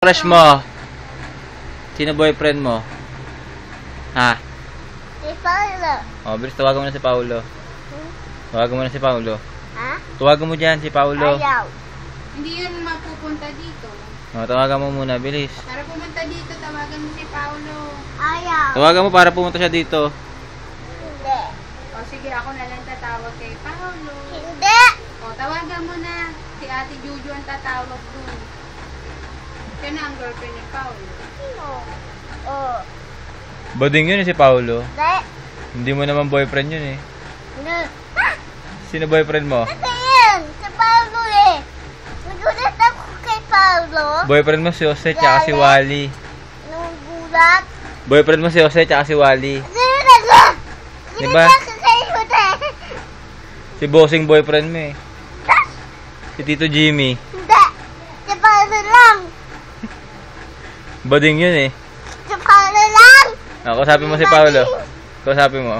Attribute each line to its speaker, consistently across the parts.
Speaker 1: crush mo? Sino boyfriend mo? Ha?
Speaker 2: Si Paulo.
Speaker 1: Oh, bilis tawagan mo na si Paulo. Tawagan mo na si Paulo.
Speaker 2: Ha?
Speaker 1: Tawagan mo dyan si Paulo.
Speaker 2: Ayaw.
Speaker 3: Hindi yun mapupunta dito.
Speaker 1: Oh, tawagan mo muna, bilis.
Speaker 3: Para pumunta dito, tawagan mo si Paulo.
Speaker 2: Ayaw.
Speaker 1: Tawagan mo para pumunta siya dito.
Speaker 2: Hindi.
Speaker 3: O sige, ako na lang tatawag kay Paulo.
Speaker 2: Hindi.
Speaker 3: O, tawagan mo na. Si Ate Juju ang tatawag dun. Siya na ang girlfriend ni Paulo.
Speaker 2: Oh.
Speaker 1: Bading yun si Paulo.
Speaker 2: Hindi.
Speaker 1: Hindi mo naman boyfriend yun eh.
Speaker 2: Hindi.
Speaker 1: Sino boyfriend mo?
Speaker 2: Ito yun. Si Paulo eh. Nagulat ako kay Paulo.
Speaker 1: Boyfriend mo si Jose tsaka si Wally.
Speaker 2: Nagulat.
Speaker 1: Boyfriend mo si Jose tsaka si Wally.
Speaker 2: Nagulat.
Speaker 1: Diba?
Speaker 2: Nagulat ako kay Jose.
Speaker 1: Si Bossing boyfriend mo eh. Si Tito Jimmy.
Speaker 2: Hindi. Si Paulo lang.
Speaker 1: Bading yun eh.
Speaker 2: Si Paulo lang.
Speaker 1: Kausapin mo si Paulo. Kausapin mo.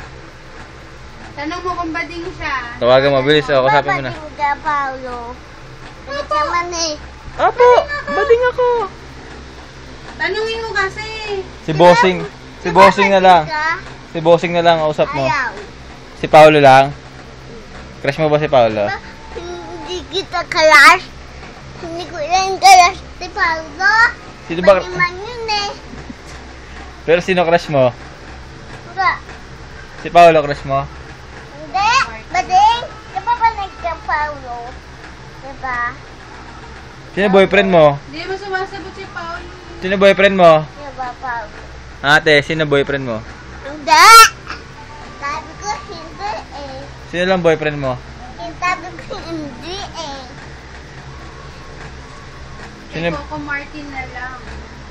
Speaker 3: Tanong mo kung bading siya.
Speaker 1: Tawagan mo, bilis. Kausapin mo na.
Speaker 2: Babading ka, Paulo. Hindi naman eh.
Speaker 1: Apo! Bading ako!
Speaker 3: Tanungin mo kasi.
Speaker 1: Si Bossing. Si Bossing na lang. Si Bossing na lang kausap mo.
Speaker 2: Ayaw.
Speaker 1: Si Paulo lang. Crush mo ba si Paulo?
Speaker 2: Hindi kita kalas. Hindi ko lang kalas si Paulo.
Speaker 1: Sino ba?
Speaker 2: Paniman yun eh.
Speaker 1: Pero sino crush mo?
Speaker 2: Wala.
Speaker 1: Si Paulo crush mo?
Speaker 2: Hindi. Bading. Di ba ba nagka-Paulo? Diba?
Speaker 1: Sino boyfriend mo?
Speaker 3: Hindi mo sumasagot si Paulo.
Speaker 1: Sino boyfriend mo?
Speaker 2: Diba, Paulo?
Speaker 1: Ate, sino boyfriend mo?
Speaker 2: Hindi. Sabi ko hindi eh.
Speaker 1: Sino lang boyfriend mo?
Speaker 2: Sabi ko hindi eh.
Speaker 1: Sino,
Speaker 3: Si Coco Martin na lang.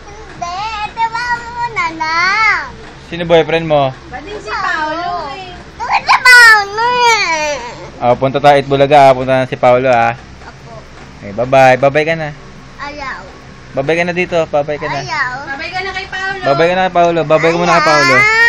Speaker 2: Hindi. Diba mo na lang.
Speaker 1: sino boyfriend mo?
Speaker 3: Bading si Paulo eh.
Speaker 2: Diba si Paulo eh.
Speaker 1: Punta tayo Itbulaga. Punta na si Paulo ah.
Speaker 2: Ako.
Speaker 1: Okay, bye-bye. Bye-bye ka na.
Speaker 2: Ayaw.
Speaker 1: Bye-bye ka na dito. Bye-bye ka na.
Speaker 2: Ayaw.
Speaker 3: Babay ka na kay Paulo.
Speaker 1: Bye-bye ka na kay Paulo. Bye-bye ka muna kay Paulo.
Speaker 2: Ayaw.